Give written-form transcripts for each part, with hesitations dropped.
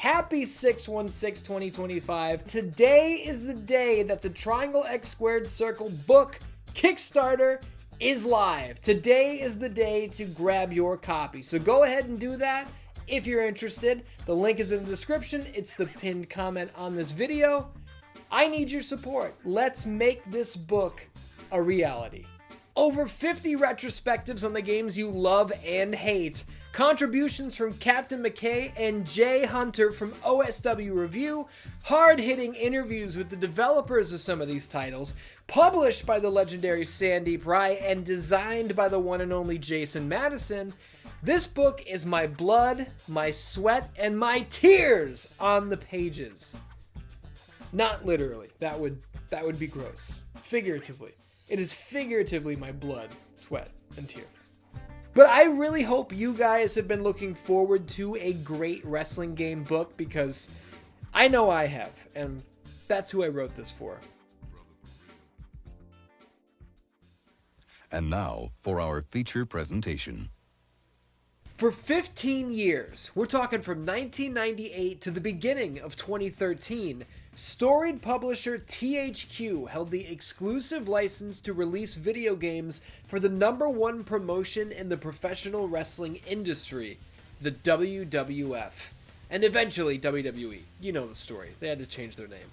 Happy 6/16/2025. Today is the day that the Triangle X Squared Circle book Kickstarter is live. Today is the day to grab your copy. So go ahead and do that if you're interested. The link is in the description. It's the pinned comment on this video. I need your support. Let's make this book a reality. Over 50 retrospectives on the games you love and hate. Contributions from Captain McKay and Jay Hunter from OSW Review, hard-hitting interviews with the developers of some of these titles, published by the legendary Sandeep Rai and designed by the one and only Jason Madison. This book is my blood, my sweat, and my tears on the pages. Not literally. That would be gross. Figuratively. It is figuratively my blood, sweat, and tears. But I really hope you guys have been looking forward to a great wrestling game book, because I know I have, and that's who I wrote this for. And now for our feature presentation. For 15 years, we're talking from 1998 to the beginning of 2013, storied publisher THQ held the exclusive license to release video games for the #1 promotion in the professional wrestling industry, the WWF, and eventually WWE. You know the story. They had to change their name.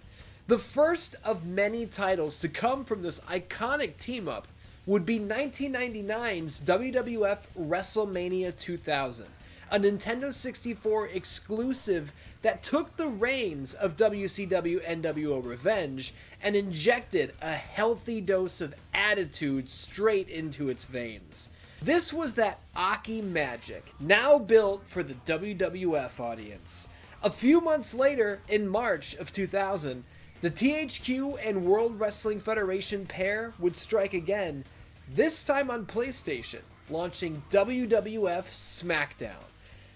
The first of many titles to come from this iconic team-up would be 1999's WWF WrestleMania 2000, a Nintendo 64 exclusive that took the reins of WCW NWO Revenge and injected a healthy dose of attitude straight into its veins. This was that Aki magic, now built for the WWF audience. A few months later, in March of 2000, the THQ and World Wrestling Federation pair would strike again, this time on PlayStation, launching WWF SmackDown.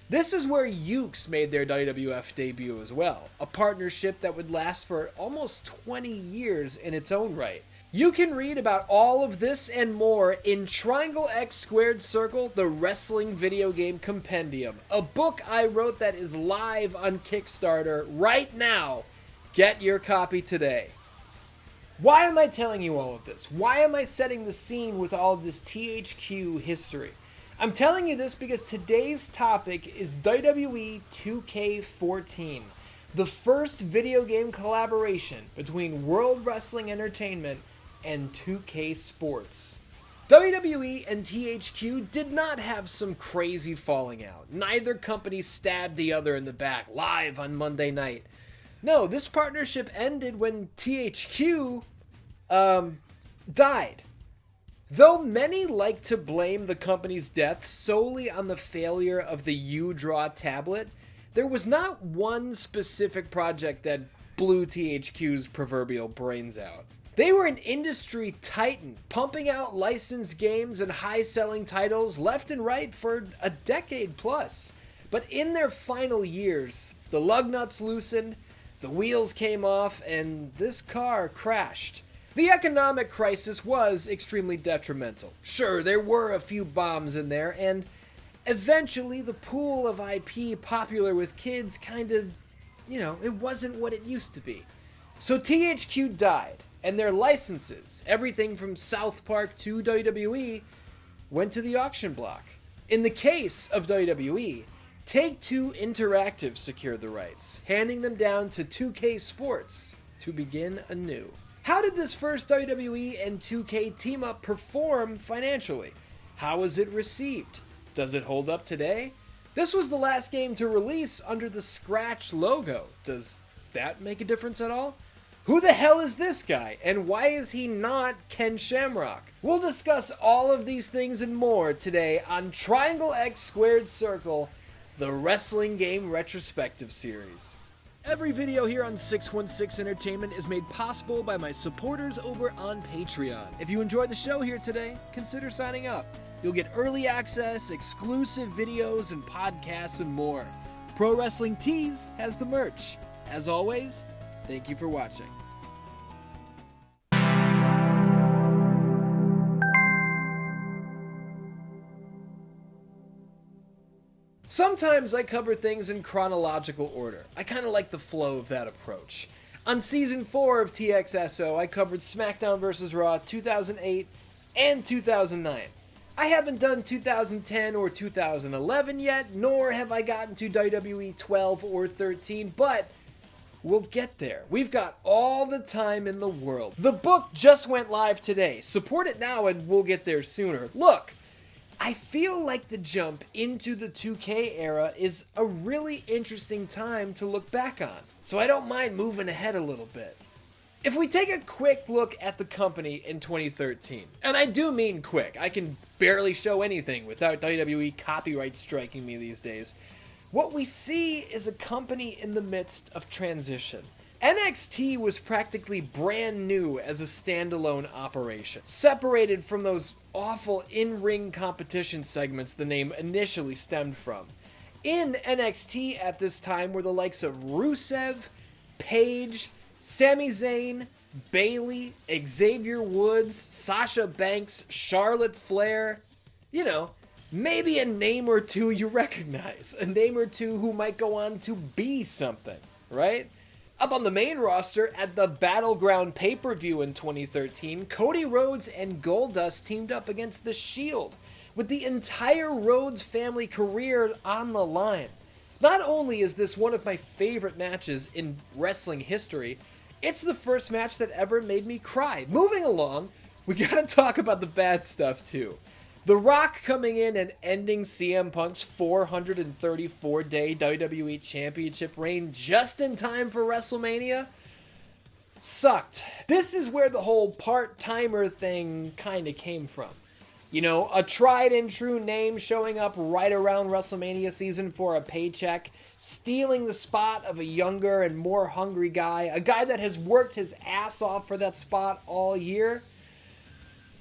This is where Ukes made their WWF debut as well, a partnership that would last for almost 20 years in its own right. You can read about all of this and more in Triangle X Squared Circle, the Wrestling Video Game Compendium, a book I wrote that is live on Kickstarter right now. Get your copy today. Why am I telling you all of this? Why am I setting the scene with all of this THQ history? I'm telling you this because today's topic is WWE 2K14, the first video game collaboration between World Wrestling Entertainment and 2K Sports. WWE and THQ did not have some crazy falling out. Neither company stabbed the other in the back live on Monday night. No, this partnership ended when THQ died. Though many like to blame the company's death solely on the failure of the U-Draw tablet, there was not one specific project that blew THQ's proverbial brains out. They were an industry titan, pumping out licensed games and high-selling titles left and right for a decade plus. But in their final years, the lug nuts loosened, the wheels came off, and this car crashed. The economic crisis was extremely detrimental. Sure, there were a few bombs in there, and eventually the pool of IP popular with kids kind of, it wasn't what it used to be. So THQ died, and their licenses, everything from South Park to WWE, went to the auction block. In the case of WWE, Take-Two Interactive secured the rights, handing them down to 2K Sports to begin anew. How did this first WWE and 2K team-up perform financially? How was it received? Does it hold up today? This was the last game to release under the Scratch logo. Does that make a difference at all? Who the hell is this guy, and why is he not Ken Shamrock? We'll discuss all of these things and more today on Triangle X Squared Circle, the wrestling game retrospective series. Every video here on 616 Entertainment is made possible by my supporters over on Patreon. If you enjoyed the show here today, consider signing up. You'll get early access, exclusive videos and podcasts, and more. Pro Wrestling Tees has the merch. As always, thank you for watching. Sometimes I cover things in chronological order. I kind of like the flow of that approach. On Season 4 of TXSO, I covered SmackDown vs. Raw 2008 and 2009. I haven't done 2010 or 2011 yet, nor have I gotten to WWE 12 or 13, but we'll get there. We've got all the time in the world. The book just went live today. Support it now and we'll get there sooner. Look, I feel like the jump into the 2K era is a really interesting time to look back on, so I don't mind moving ahead a little bit. If we take a quick look at the company in 2013, and I do mean quick, I can barely show anything without WWE copyright striking me these days, what we see is a company in the midst of transition. NXT was practically brand new as a standalone operation, separated from those awful in-ring competition segments the name initially stemmed from. In NXT at this time were the likes of Rusev, Paige, Sami Zayn, Bayley, Xavier Woods, Sasha Banks, Charlotte Flair. You know, maybe a name or two you recognize, a name or two who might go on to be something, right? Up on the main roster at the Battleground pay-per-view in 2013, Cody Rhodes and Goldust teamed up against The Shield, with the entire Rhodes family career on the line. Not only is this one of my favorite matches in wrestling history, it's the first match that ever made me cry. Moving along, we gotta talk about the bad stuff too. The Rock coming in and ending CM Punk's 434-day WWE Championship reign just in time for WrestleMania sucked. This is where the whole part-timer thing kind of came from. You know, a tried and true name showing up right around WrestleMania season for a paycheck, stealing the spot of a younger and more hungry guy, a guy that has worked his ass off for that spot all year.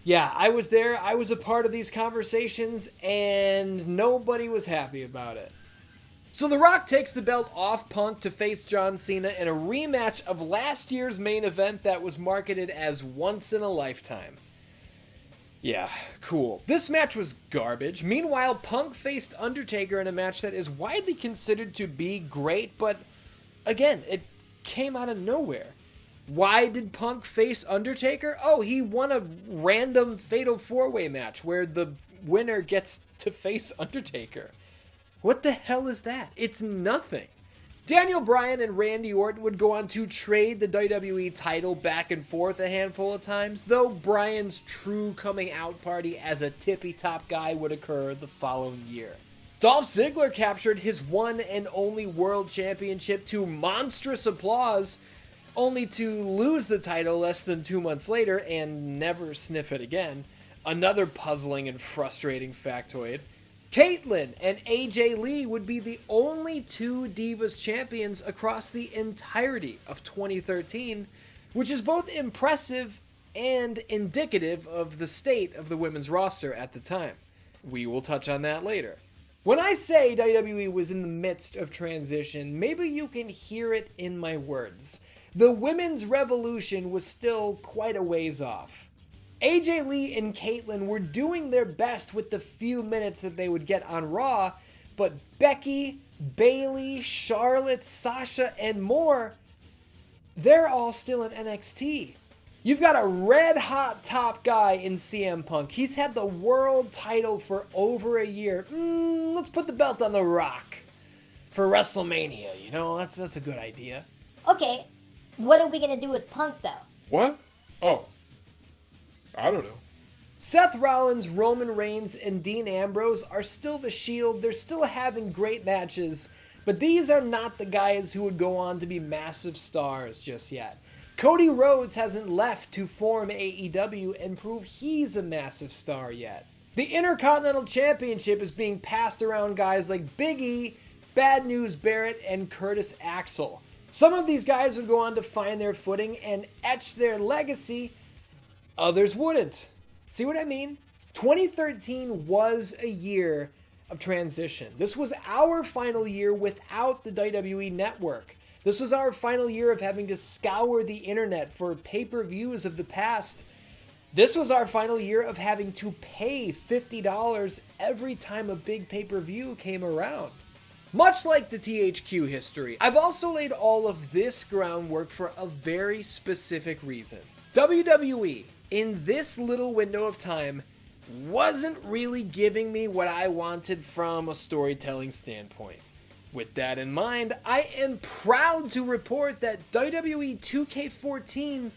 Yeah, I was there, I was a part of these conversations, and nobody was happy about it. So The Rock takes the belt off Punk to face John Cena in a rematch of last year's main event that was marketed as once in a lifetime. Yeah, cool. This match was garbage. Meanwhile, Punk faced Undertaker in a match that is widely considered to be great, but again, it came out of nowhere. Why did Punk face Undertaker? Oh, he won a random Fatal 4-Way match where the winner gets to face Undertaker. What the hell is that? It's nothing. Daniel Bryan and Randy Orton would go on to trade the WWE title back and forth a handful of times, though Bryan's true coming out party as a tippy-top guy would occur the following year. Dolph Ziggler captured his one and only world championship to monstrous applause, only to lose the title less than 2 months later and never sniff it again. Another puzzling and frustrating factoid. Caitlyn and AJ Lee would be the only two Divas champions across the entirety of 2013, which is both impressive and indicative of the state of the women's roster at the time. We will touch on that later. When I say WWE was in the midst of transition, maybe you can hear it in my words. The women's revolution was still quite a ways off. AJ Lee and Caitlyn were doing their best with the few minutes that they would get on Raw, but Becky, Bayley, Charlotte, Sasha, and more, they're all still in NXT. You've got a red-hot top guy in CM Punk. He's had the world title for over a year. Let's put the belt on The Rock for WrestleMania. You know, that's a good idea. Okay, what are we going to do with Punk, though? What? Oh. I don't know. Seth Rollins, Roman Reigns, and Dean Ambrose are still the Shield. They're still having great matches, but these are not the guys who would go on to be massive stars just yet. Cody Rhodes hasn't left to form AEW and prove he's a massive star yet. The Intercontinental Championship is being passed around guys like Big E, Bad News Barrett, and Curtis Axel. Some of these guys would go on to find their footing and etch their legacy. Others wouldn't. See what I mean? 2013 was a year of transition. This was our final year without the WWE Network. This was our final year of having to scour the internet for pay-per-views of the past. This was our final year of having to pay $50 every time a big pay-per-view came around. Much like the THQ history, I've also laid all of this groundwork for a very specific reason. WWE, in this little window of time, wasn't really giving me what I wanted from a storytelling standpoint. With that in mind, I am proud to report that WWE 2K14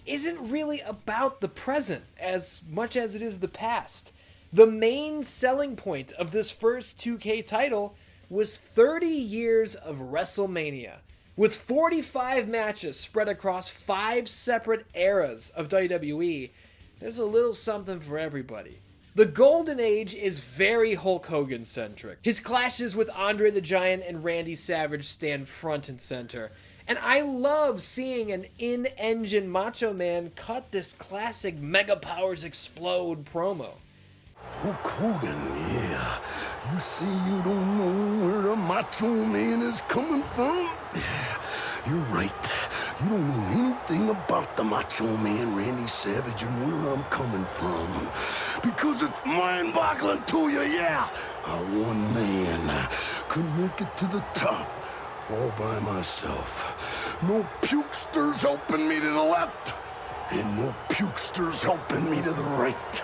isn't really about the present as much as it is the past. The main selling point of this first 2K title was 30 years of WrestleMania, with 45 matches spread across 5 separate eras of WWE. There's a little something for everybody. The Golden Age is very Hulk Hogan centric. His clashes with Andre the Giant and Randy Savage stand front and center. And I love seeing an in-engine Macho Man cut this classic Mega Powers Explode promo. Hulk Hogan, yeah. You say you don't know where the Macho Man is coming from? You're right. You don't know anything about the Macho Man, Randy Savage, and where I'm coming from. Because it's mind-boggling to you, yeah. How one man could make it to the top all by myself. No pukesters helping me to the left, and no pukesters helping me to the right.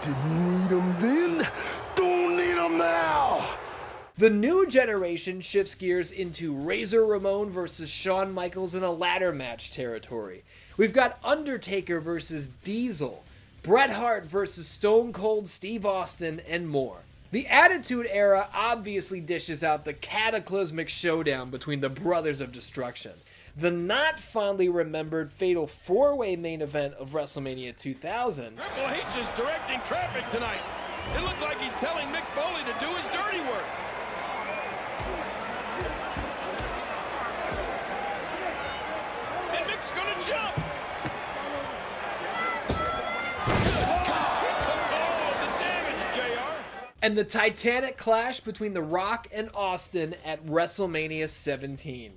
Didn't need them then, don't need them now. The new generation shifts gears into Razor Ramon versus Shawn Michaels in a ladder match territory. We've got Undertaker versus Diesel, Bret Hart versus Stone Cold Steve Austin, and more. The Attitude Era obviously dishes out the cataclysmic showdown between the Brothers of Destruction. The not fondly remembered Fatal 4-Way main event of WrestleMania 2000. Triple H is directing traffic tonight. It looked like he's telling Mick Foley to do his dirty work. And Mick's gonna jump. He took all the damage, JR. And the titanic clash between The Rock and Austin at WrestleMania 17.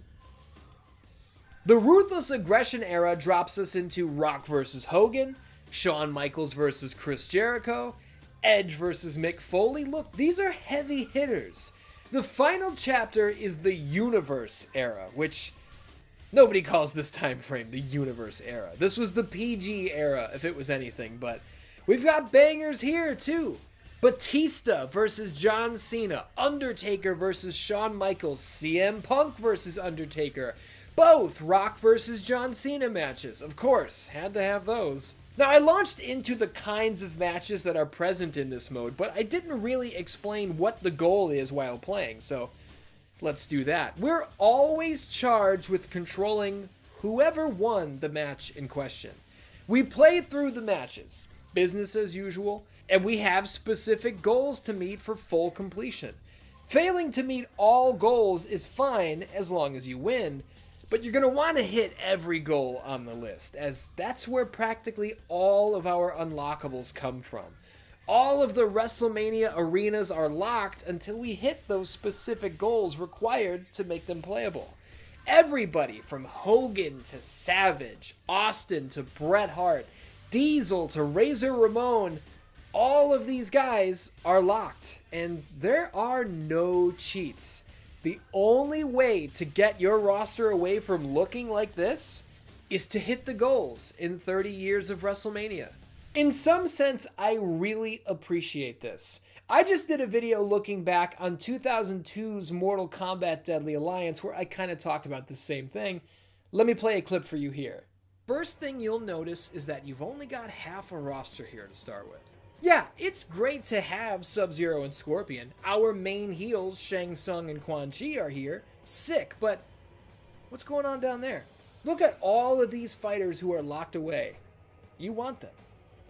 The Ruthless Aggression era drops us into Rock vs. Hogan, Shawn Michaels vs. Chris Jericho, Edge vs. Mick Foley. Look, these are heavy hitters. The final chapter is the Universe era, which nobody calls this time frame the Universe era. This was the PG era, if it was anything, but we've got bangers here too. Batista versus John Cena, Undertaker versus Shawn Michaels, CM Punk versus Undertaker, both Rock versus John Cena matches. Of course, had to have those. Now, I launched into the kinds of matches that are present in this mode, but I didn't really explain what the goal is while playing, so let's do that. We're always charged with controlling whoever won the match in question. We play through the matches, business as usual, and we have specific goals to meet for full completion. Failing to meet all goals is fine as long as you win, but you're going to want to hit every goal on the list, as that's where practically all of our unlockables come from. All of the WrestleMania arenas are locked until we hit those specific goals required to make them playable. Everybody from Hogan to Savage, Austin to Bret Hart, Diesel to Razor Ramon, all of these guys are locked, and there are no cheats. The only way to get your roster away from looking like this is to hit the goals in 30 years of WrestleMania. In some sense, I really appreciate this. I just did a video looking back on 2002's Mortal Kombat Deadly Alliance where I kind of talked about the same thing. Let me play a clip for you here. First thing you'll notice is that you've only got half a roster here to start with. Yeah, it's great to have Sub-Zero and Scorpion. Our main heels, Shang Tsung and Quan Chi, are here. Sick, but what's going on down there? Look at all of these fighters who are locked away. You want them,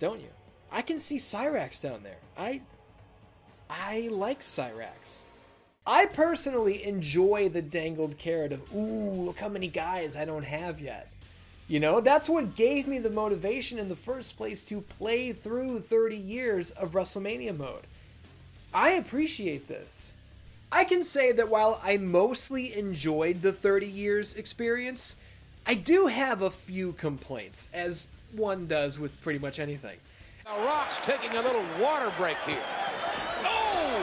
don't you? I can see Cyrax down there. I like Cyrax. I personally enjoy the dangled carrot of, ooh, look how many guys I don't have yet. You know, that's what gave me the motivation in the first place to play through 30 years of WrestleMania mode. I appreciate this. I can say that while I mostly enjoyed the 30 years experience, I do have a few complaints, as one does with pretty much anything. The Rock's taking a little water break here. Oh!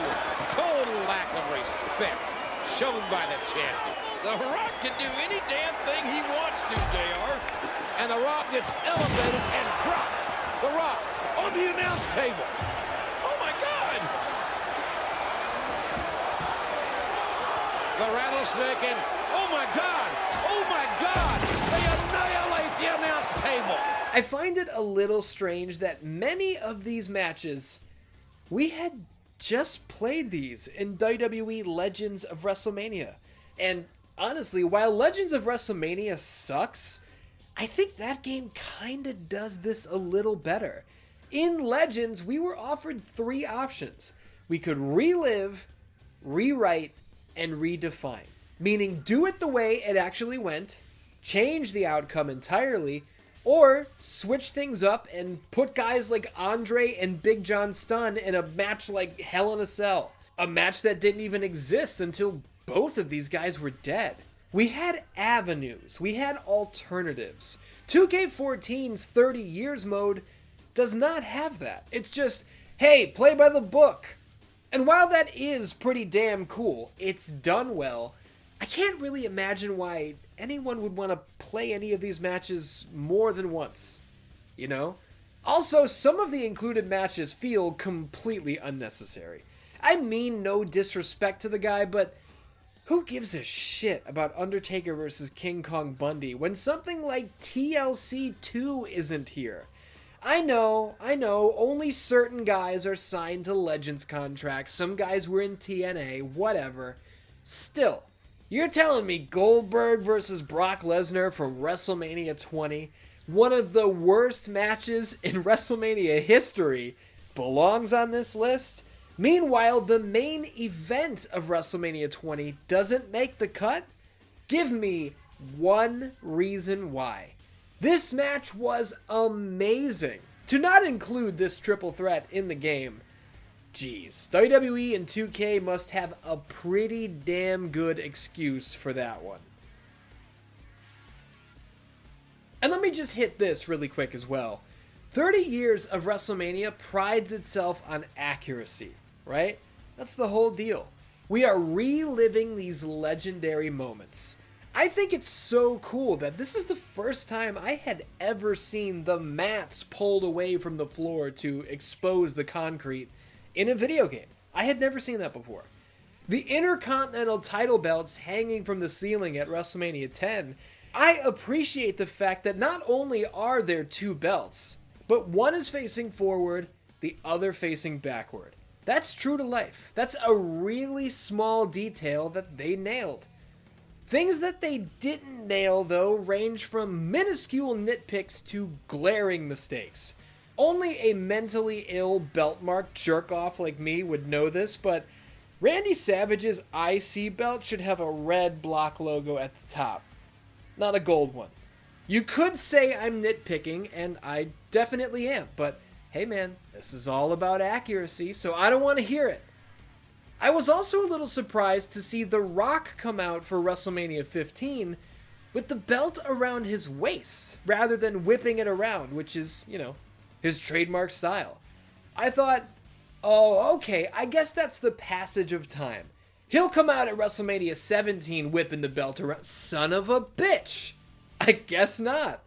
Total lack of respect shown by the champion. The Rock can do any damn thing he wants to, JR. And The Rock gets elevated and dropped. The Rock on the announce table. Oh my God! The rattlesnake and, oh my God! Oh my God! They annihilate the announce table. I find it a little strange that many of these matches, we had just played these in WWE Legends of WrestleMania. And honestly, while Legends of WrestleMania sucks, I think that game kinda does this a little better. In Legends, we were offered 3 options. We could relive, rewrite, and redefine. Meaning do it the way it actually went, change the outcome entirely, or switch things up and put guys like Andre and Big John Studd in a match like Hell in a Cell. A match that didn't even exist until both of these guys were dead. We had avenues, we had alternatives. 2K14's 30 years mode does not have that. It's just, hey, play by the book. And while that is pretty damn cool, it's done well, I can't really imagine why anyone would want to play any of these matches more than once, you know? Also, some of the included matches feel completely unnecessary. I mean no disrespect to the guy, but who gives a shit about Undertaker versus King Kong Bundy when something like TLC 2 isn't here? I know, only certain guys are signed to Legends contracts, some guys were in TNA, whatever. Still, you're telling me Goldberg versus Brock Lesnar from WrestleMania 20, one of the worst matches in WrestleMania history, belongs on this list? Meanwhile, the main event of WrestleMania 20 doesn't make the cut? Give me one reason why. This match was amazing. To not include this triple threat in the game, geez, WWE and 2K must have a pretty damn good excuse for that one. And let me just hit this really quick as well. 30 years of WrestleMania prides itself on accuracy, right? That's the whole deal. We are reliving these legendary moments. I think it's so cool that this is the first time I had ever seen the mats pulled away from the floor to expose the concrete in a video game. I had never seen that before. The Intercontinental title belts hanging from the ceiling at WrestleMania 10. I appreciate the fact that not only are there 2 belts, but one is facing forward, the other facing backward. That's true to life. That's a really small detail that they nailed. Things that they didn't nail, though, range from minuscule nitpicks to glaring mistakes. Only a mentally ill belt mark jerk-off like me would know this, but Randy Savage's IC belt should have a red block logo at the top, not a gold one. You could say I'm nitpicking, and I definitely am, but hey man, this is all about accuracy, so I don't want to hear it. I was also a little surprised to see The Rock come out for WrestleMania 15 with the belt around his waist, rather than whipping it around, which is, you know, his trademark style. I thought, oh, okay, I guess that's the passage of time. He'll come out at WrestleMania 17 whipping the belt around. Son of a bitch! I guess not.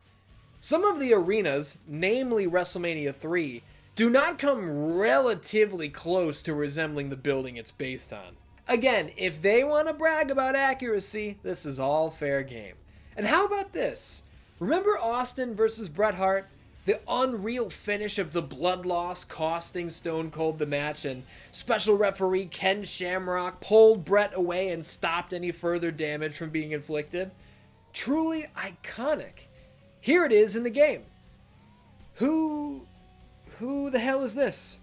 Some of the arenas, namely WrestleMania 3, do not come relatively close to resembling the building it's based on. Again, if they want to brag about accuracy, this is all fair game. And how about this? Remember Austin versus Bret Hart? The unreal finish of the blood loss costing Stone Cold the match, and special referee Ken Shamrock pulled Bret away and stopped any further damage from being inflicted? Truly iconic. Here it is in the game. Who the hell is this?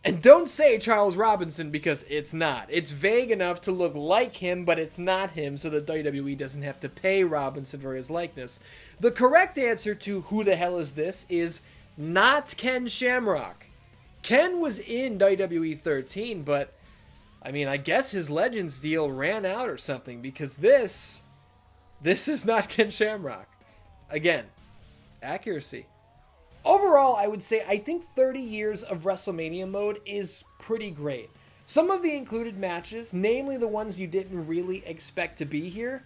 And don't say Charles Robinson, because it's not. It's vague enough to look like him, but it's not him, so the WWE doesn't have to pay Robinson for his likeness. The correct answer to who the hell is this is not Ken Shamrock. Ken was in WWE 13, but I mean, I guess his Legends deal ran out or something, because this is not Ken Shamrock. Again, accuracy. Overall, I would say I think 30 years of WrestleMania mode is pretty great. Some of the included matches, namely the ones you didn't really expect to be here,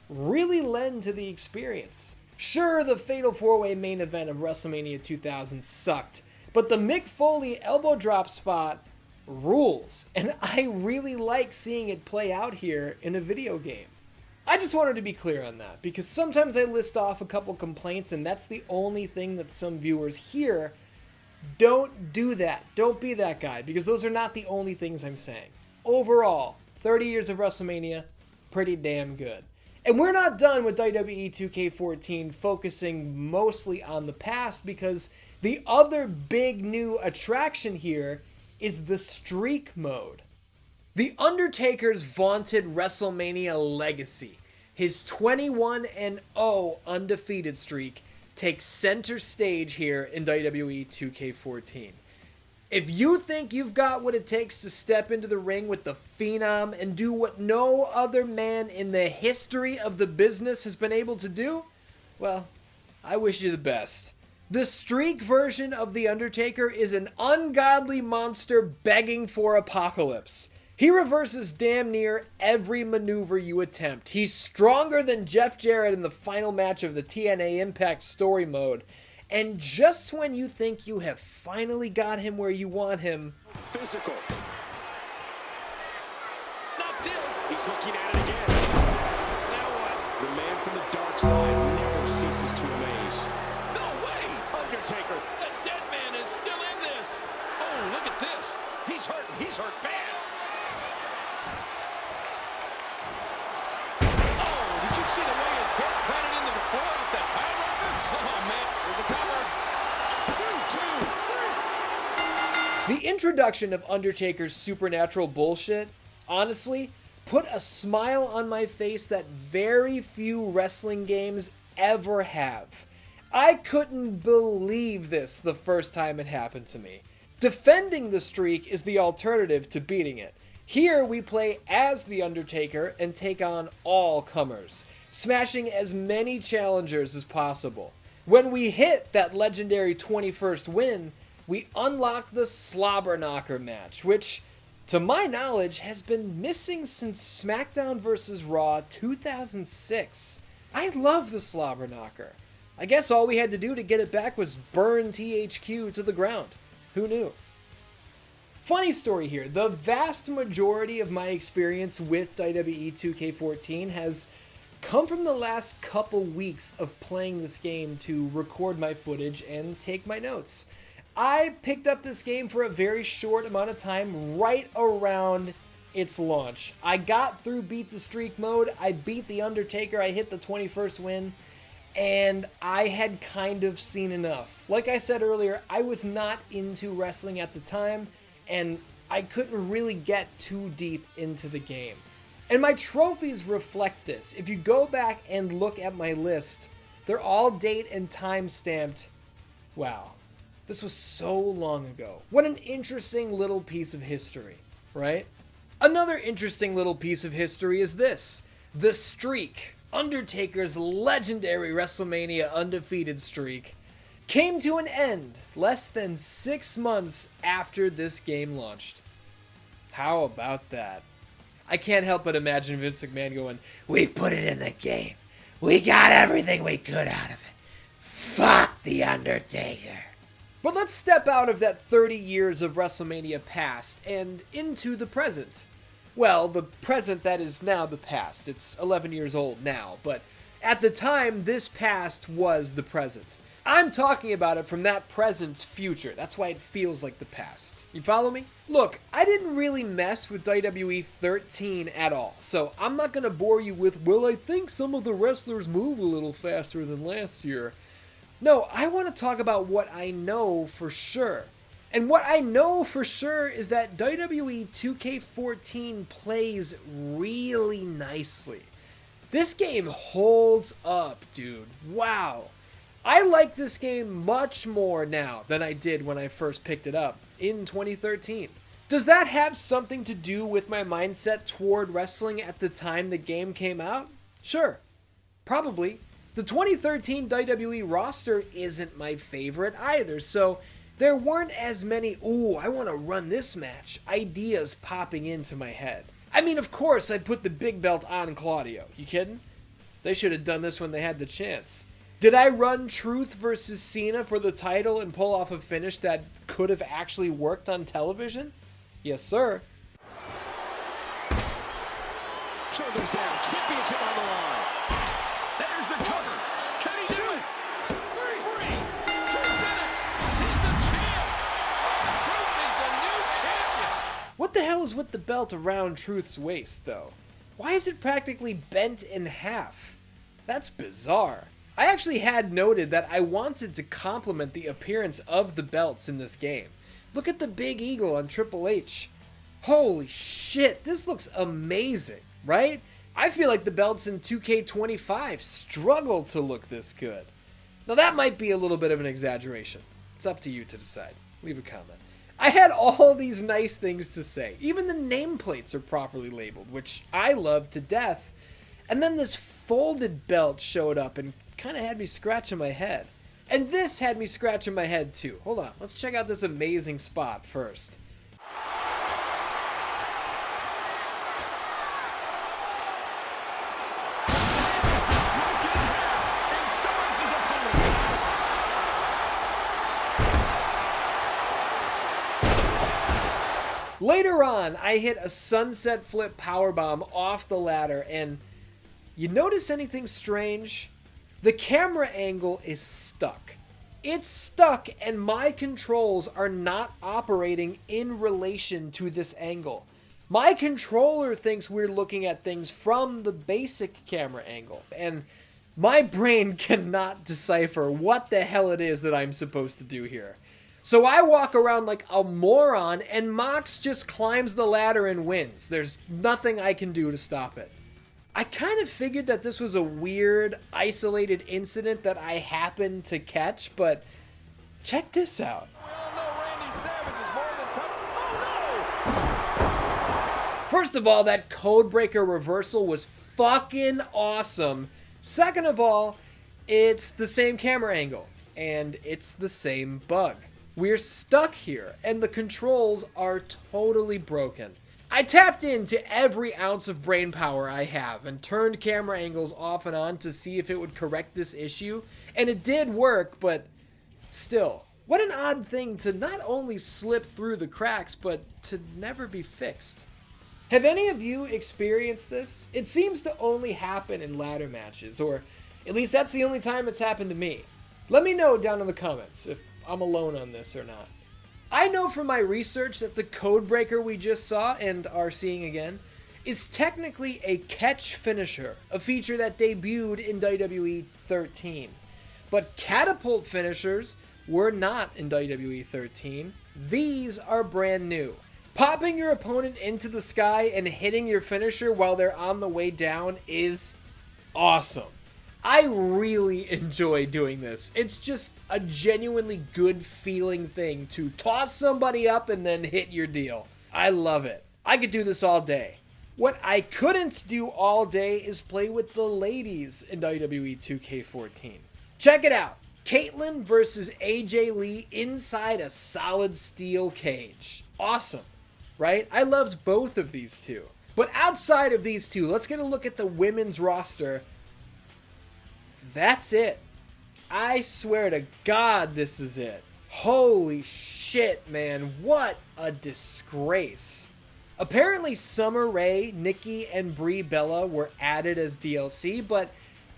really lend to the experience. Sure, the Fatal 4-Way main event of WrestleMania 2000 sucked, but the Mick Foley elbow drop spot rules, and I really like seeing it play out here in a video game. I just wanted to be clear on that, because sometimes I list off a couple complaints and that's the only thing that some viewers hear. Don't do that. Don't be that guy, because those are not the only things I'm saying. Overall, 30 years of WrestleMania, pretty damn good. And we're not done with WWE 2K14 focusing mostly on the past, because the other big new attraction here is the streak mode. The Undertaker's vaunted WrestleMania legacy, his 21-0 undefeated streak, takes center stage here in WWE 2K14. If you think you've got what it takes to step into the ring with the Phenom and do what no other man in the history of the business has been able to do, well, I wish you the best. The streak version of The Undertaker is an ungodly monster begging for apocalypse. He reverses damn near every maneuver you attempt. He's stronger than Jeff Jarrett in the final match of the TNA Impact story mode. And just when you think you have finally got him where you want him... Physical. Not this. He's looking at it again. Now what? The man from the dark side never ceases to amaze. No way! Undertaker, the dead man is still in this. Oh, look at this. He's hurt. He's hurt bad. Did you see the way his head planted into the floor with that pile driver? Oh, man, there's a cover. 2, 2. The introduction of Undertaker's supernatural bullshit, honestly, put a smile on my face that very few wrestling games ever have. I couldn't believe this the first time it happened to me. Defending the streak is the alternative to beating it. Here we play as The Undertaker and take on all comers, smashing as many challengers as possible. When we hit that legendary 21st win, we unlock the Slobber Knocker match, which, to my knowledge, has been missing since SmackDown vs. Raw 2006. I love the Slobber Knocker. I guess all we had to do to get it back was burn THQ to the ground. Who knew? Funny story here, the vast majority of my experience with WWE 2K14 has come from the last couple weeks of playing this game to record my footage and take my notes. I picked up this game for a very short amount of time right around its launch. I got through Beat the Streak mode, I beat The Undertaker, I hit the 21st win, and I had kind of seen enough. Like I said earlier, I was not into wrestling at the time, and I couldn't really get too deep into the game. And my trophies reflect this. If you go back and look at my list, they're all date and time stamped. Wow, this was so long ago. What an interesting little piece of history, right? Another interesting little piece of history is this. The streak, Undertaker's legendary WrestleMania undefeated streak, came to an end less than 6 months after this game launched. How about that? I can't help but imagine Vince McMahon going, "We put it in the game. We got everything we could out of it. Fuck The Undertaker." But let's step out of that 30 years of WrestleMania past and into the present. Well, the present that is now the past. It's 11 years old now, but at the time, this past was the present. I'm talking about it from that present's future. That's why it feels like the past. You follow me? Look, I didn't really mess with WWE 13 at all, so I'm not going to bore you with, well, I think some of the wrestlers move a little faster than last year. No, I want to talk about what I know for sure. And what I know for sure is that WWE 2K14 plays really nicely. This game holds up, dude. Wow. I like this game much more now than I did when I first picked it up in 2013. Does that have something to do with my mindset toward wrestling at the time the game came out? Sure. Probably. The 2013 WWE roster isn't my favorite either, so there weren't as many, ooh, I want to run this match, ideas popping into my head. I mean, of course, I'd put the big belt on Claudio. You kidding? They should have done this when they had the chance. Did I run Truth versus Cena for the title and pull off a finish that could have actually worked on television? Yes, sir. Shoulders down, championship on the line. There's the cover. Can he do it? 3, 2 minutes. He's the champ. Truth is the new champion. What the hell is with the belt around Truth's waist, though? Why is it practically bent in half? That's bizarre. I actually had noted that I wanted to compliment the appearance of the belts in this game. Look at the big eagle on Triple H. Holy shit, this looks amazing, right? I feel like the belts in 2K25 struggle to look this good. Now that might be a little bit of an exaggeration. It's up to you to decide. Leave a comment. I had all these nice things to say. Even the nameplates are properly labeled, which I love to death. And then this folded belt showed up and kind of had me scratching my head. And this had me scratching my head too. Hold on, let's check out this amazing spot first. Later on, I hit a sunset flip powerbomb off the ladder, and you notice anything strange? The camera angle is stuck. It's stuck, and my controls are not operating in relation to this angle. My controller thinks we're looking at things from the basic camera angle, and my brain cannot decipher what the hell it is that I'm supposed to do here. So I walk around like a moron, and Mox just climbs the ladder and wins. There's nothing I can do to stop it. I kind of figured that this was a weird, isolated incident that I happened to catch, but check this out. We all know Randy Savage is more than Oh, no! First of all, that Codebreaker reversal was fucking awesome. Second of all, it's the same camera angle, and it's the same bug. We're stuck here, and the controls are totally broken. I tapped into every ounce of brain power I have and turned camera angles off and on to see if it would correct this issue, and it did work, but still, what an odd thing to not only slip through the cracks, but to never be fixed. Have any of you experienced this? It seems to only happen in ladder matches, or at least that's the only time it's happened to me. Let me know down in the comments if I'm alone on this or not. I know from my research that the Codebreaker we just saw and are seeing again is technically a catch finisher, a feature that debuted in WWE 13. But catapult finishers were not in WWE 13. These are brand new. Popping your opponent into the sky and hitting your finisher while they're on the way down is awesome. I really enjoy doing this. It's just a genuinely good feeling thing to toss somebody up and then hit your deal. I love it. I could do this all day. What I couldn't do all day is play with the ladies in WWE 2K14. Check it out. Caitlyn versus AJ Lee inside a solid steel cage. Awesome, right? I loved both of these two. But outside of these two, let's get a look at the women's roster. That's it. I swear to God this is it. Holy shit, man. What a disgrace. Apparently Summer Rae, Nikki, and Brie Bella were added as DLC, but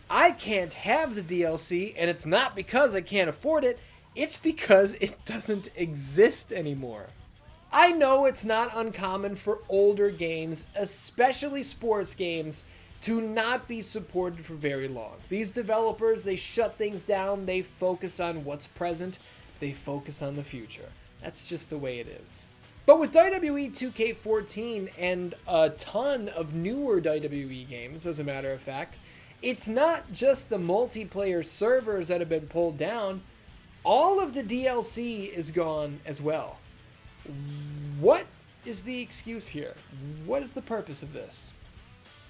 I can't have the DLC, and it's not because I can't afford it, it's because it doesn't exist anymore. I know it's not uncommon for older games, especially sports games, to not be supported for very long. These developers, they shut things down, they focus on what's present, they focus on the future. That's just the way it is. But with WWE 2K14 and a ton of newer WWE games, as a matter of fact, it's not just the multiplayer servers that have been pulled down, all of the DLC is gone as well. What is the excuse here? What is the purpose of this?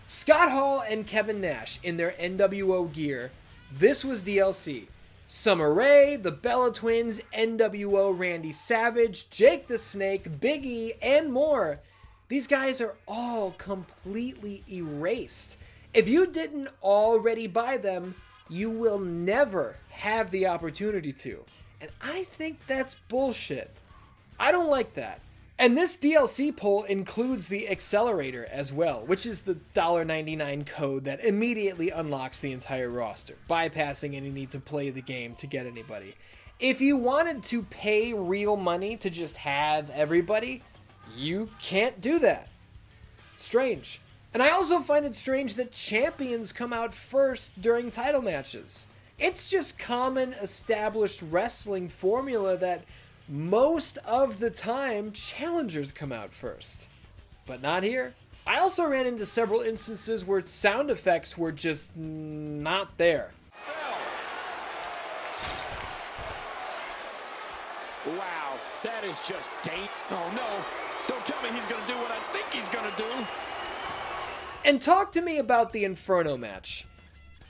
Scott Hall and Kevin Nash in their NWO gear this was DLC. Summer Rae, the Bella Twins, NWO Randy Savage, Jake the Snake, Big E, and more. These guys are all completely erased. If you didn't already buy them, you will never have the opportunity to. And I think that's bullshit. I don't like that. And this DLC poll includes the Accelerator as well, which is the $1.99 code that immediately unlocks the entire roster, bypassing any need to play the game to get anybody. If you wanted to pay real money to just have everybody, you can't do that. Strange. And I also find it strange that champions come out first during title matches. It's just common established wrestling formula that most of the time challengers come out first. But not here. I also ran into several instances where sound effects were just not there. Wow, that is just date. Oh no, don't tell me he's gonna do what I think he's gonna do. And talk to me about the Inferno match.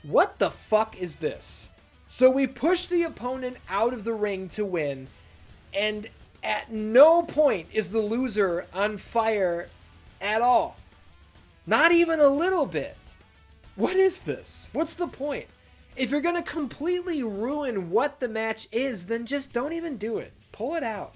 What the fuck is this? So we push the opponent out of the ring to win, and at no point is the loser on fire at all. Not even a little bit. What is this? What's the point? If you're gonna completely ruin what the match is, then just don't even do it. Pull it out.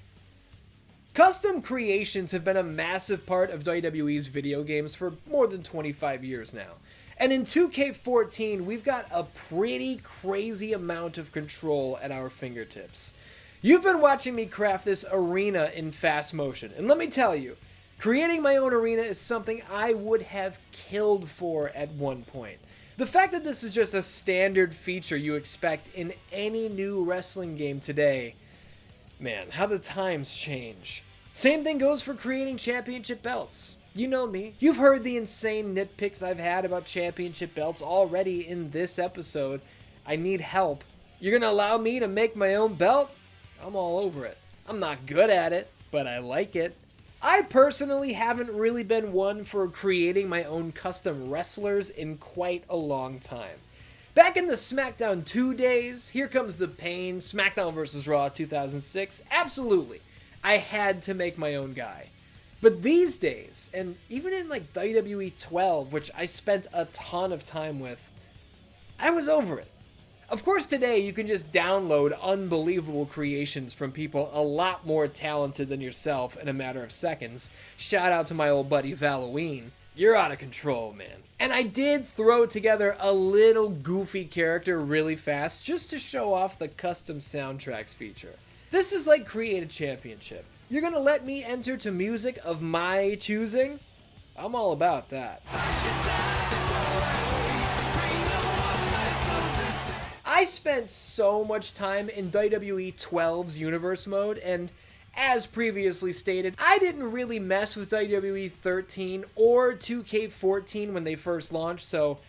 Custom creations have been a massive part of WWE's video games for more than 25 years now. And in 2K14, we've got a pretty crazy amount of control at our fingertips. You've been watching me craft this arena in fast motion, and let me tell you, creating my own arena is something I would have killed for at one point. The fact that this is just a standard feature you expect in any new wrestling game today, man, how the times change. Same thing goes for creating championship belts. You know me. You've heard the insane nitpicks I've had about championship belts already in this episode. I need help. You're gonna allow me to make my own belt? I'm all over it. I'm not good at it, but I like it. I personally haven't really been one for creating my own custom wrestlers in quite a long time. Back in the SmackDown 2 days, Here Comes the Pain, SmackDown vs. Raw 2006, absolutely. I had to make my own guy. But these days, and even in like WWE 12, which I spent a ton of time with, I was over it. Of course, today you can just download unbelievable creations from people a lot more talented than yourself in a matter of seconds. Shout out to my old buddy Halloween. You're out of control, man. And I did throw together a little goofy character really fast just to show off the custom soundtracks feature. This is like Create a Championship. You're gonna let me enter to music of my choosing? I'm all about that. I spent so much time in WWE 12's universe mode, and as previously stated, I didn't really mess with WWE 13 or 2K14 when they first launched, so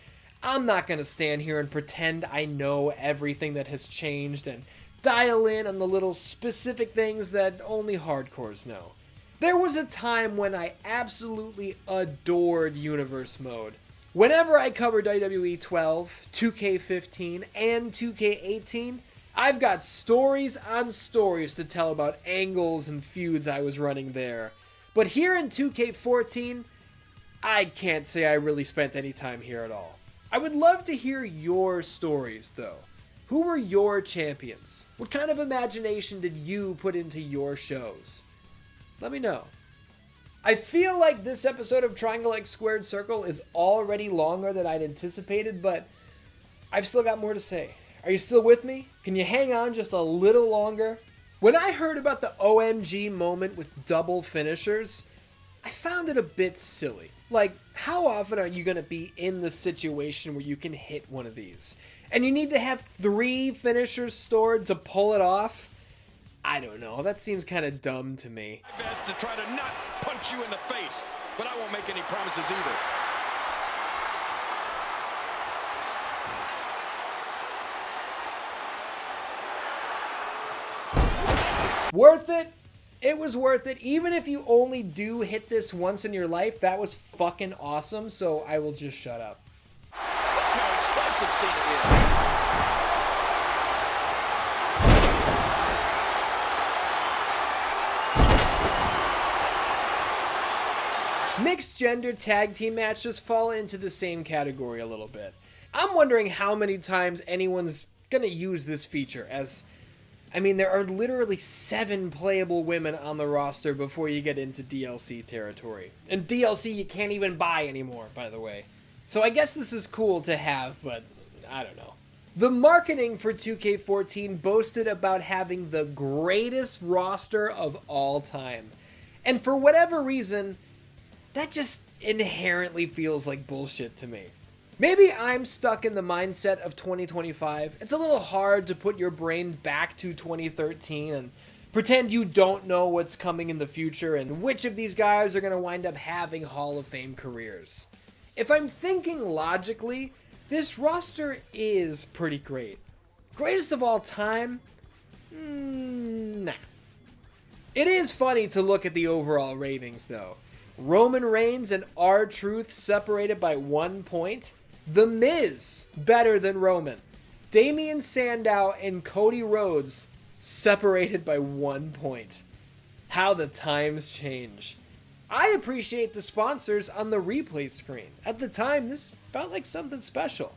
I'm not gonna stand here and pretend I know everything that has changed and dial in on the little specific things that only hardcores know. There was a time when I absolutely adored Universe Mode. Whenever I cover WWE 12, 2K15, and 2K18, I've got stories on stories to tell about angles and feuds I was running there. But here in 2K14, I can't say I really spent any time here at all. I would love to hear your stories, though. Who were your champions? What kind of imagination did you put into your shows? Let me know. I feel like this episode of Triangle X Squared Circle is already longer than I'd anticipated, but I've still got more to say. Are you still with me? Can you hang on just a little longer? When I heard about the OMG moment with double finishers, I found it a bit silly. Like, how often are you going to be in the situation where you can hit one of these? And you need to have 3 finishers stored to pull it off? I don't know, that seems kind of dumb to me. My best to try to not punch you in the face, but I won't make any promises either. Worth it? It was worth it. Even if you only do hit this once in your life, that was fucking awesome, so I will just shut up. Look how explosive Cena is. Mixed gender tag team matches fall into the same category a little bit. I'm wondering how many times anyone's gonna use this feature, as I mean, there are literally 7 playable women on the roster before you get into DLC territory. And DLC you can't even buy anymore, by the way. So I guess this is cool to have, but I don't know. The marketing for 2K14 boasted about having the greatest roster of all time. And for whatever reason, that just inherently feels like bullshit to me. Maybe I'm stuck in the mindset of 2025. It's a little hard to put your brain back to 2013 and pretend you don't know what's coming in the future and which of these guys are going to wind up having Hall of Fame careers. If I'm thinking logically, this roster is pretty great. Greatest of all time? Nah. It is funny to look at the overall ratings, though. Roman Reigns and R-Truth separated by 1 point. The Miz better than Roman. Damian Sandow and Cody Rhodes separated by 1 point. How the times change. I appreciate the sponsors on the replay screen. At the time, this felt like something special.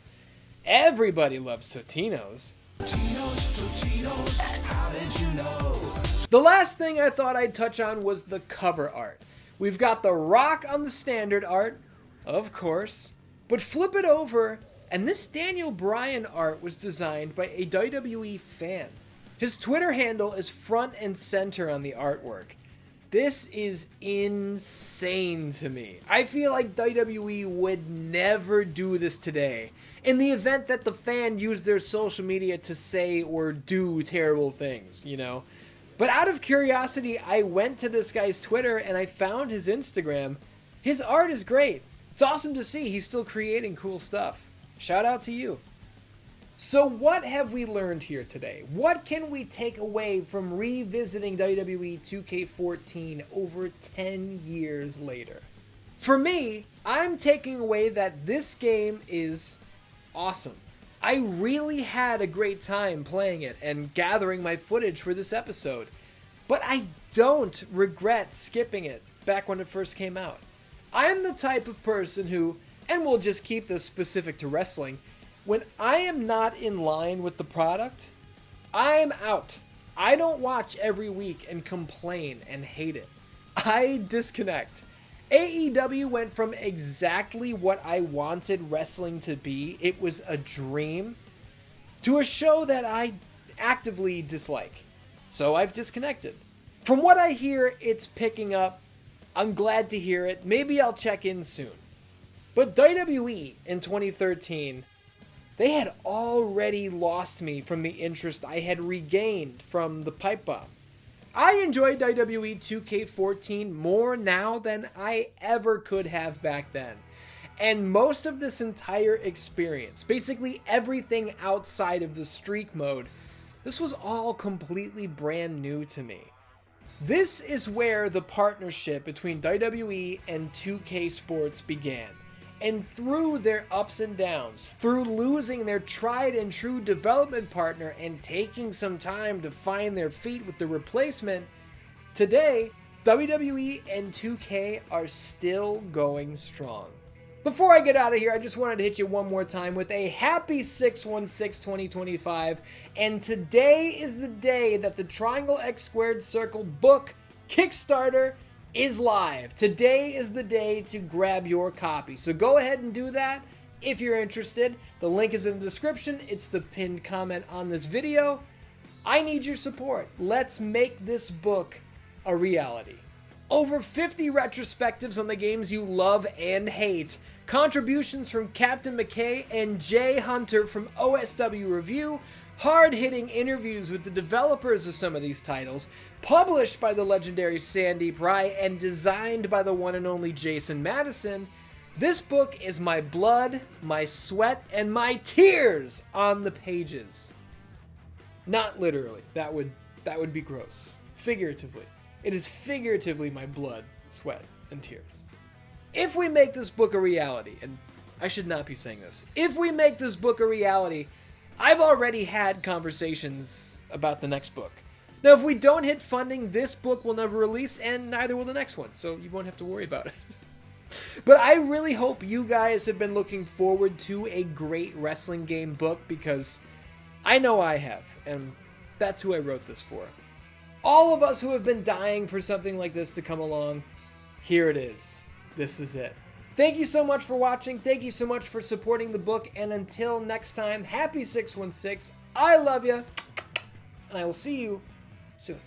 Everybody loves Totino's. Totino's, how did you know? The last thing I thought I'd touch on was the cover art. We've got The Rock on the standard art, of course, but flip it over, and this Daniel Bryan art was designed by a WWE fan. His Twitter handle is front and center on the artwork. This is insane to me. I feel like WWE would never do this today, in the event that the fan used their social media to say or do terrible things, you know? But out of curiosity, I went to this guy's Twitter and I found his Instagram. His art is great. It's awesome to see he's still creating cool stuff. Shout out to you. So what have we learned here today? What can we take away from revisiting WWE 2K14 over 10 years later? For me, I'm taking away that this game is awesome. I really had a great time playing it and gathering my footage for this episode, but I don't regret skipping it back when it first came out. I'm the type of person who, and we'll just keep this specific to wrestling, when I am not in line with the product, I'm out. I don't watch every week and complain and hate it. I disconnect. AEW went from exactly what I wanted wrestling to be, it was a dream, to a show that I actively dislike. So I've disconnected. From what I hear, it's picking up. I'm glad to hear it. Maybe I'll check in soon. But WWE in 2013, they had already lost me from the interest I had regained from the pipe bomb. I enjoy WWE 2K14 more now than I ever could have back then. And most of this entire experience, basically everything outside of the streak mode, this was all completely brand new to me. This is where the partnership between WWE and 2K Sports began. And through their ups and downs, through losing their tried and true development partner and taking some time to find their feet with the replacement, today, WWE and 2K are still going strong. Before I get out of here, I just wanted to hit you one more time with a happy 6/16/2025, and today is the day that the Triangle X Squared Circle book Kickstarter is live. Today is the day to grab your copy. So go ahead and do that if you're interested. The link is in the description. It's the pinned comment on this video. I need your support. Let's make this book a reality. Over 50 retrospectives on the games you love and hate. Contributions from Captain McKay and Jay Hunter from OSW Review. Hard-hitting interviews with the developers of some of these titles, published by the legendary Sandy Pry and designed by the one and only Jason Madison. This book is my blood, my sweat, and my tears on the pages. Not literally. That would be gross. Figuratively. It is figuratively my blood, sweat, and tears. If we make this book a reality, and I should not be saying this, if we make this book a reality, I've already had conversations about the next book. Now, if we don't hit funding, this book will never release, and neither will the next one, so you won't have to worry about it. But I really hope you guys have been looking forward to a great wrestling game book, because I know I have, and that's who I wrote this for. All of us who have been dying for something like this to come along, here it is. This is it. Thank you so much for watching. Thank you so much for supporting the book. And until next time, happy 616. I love you. And I will see you soon.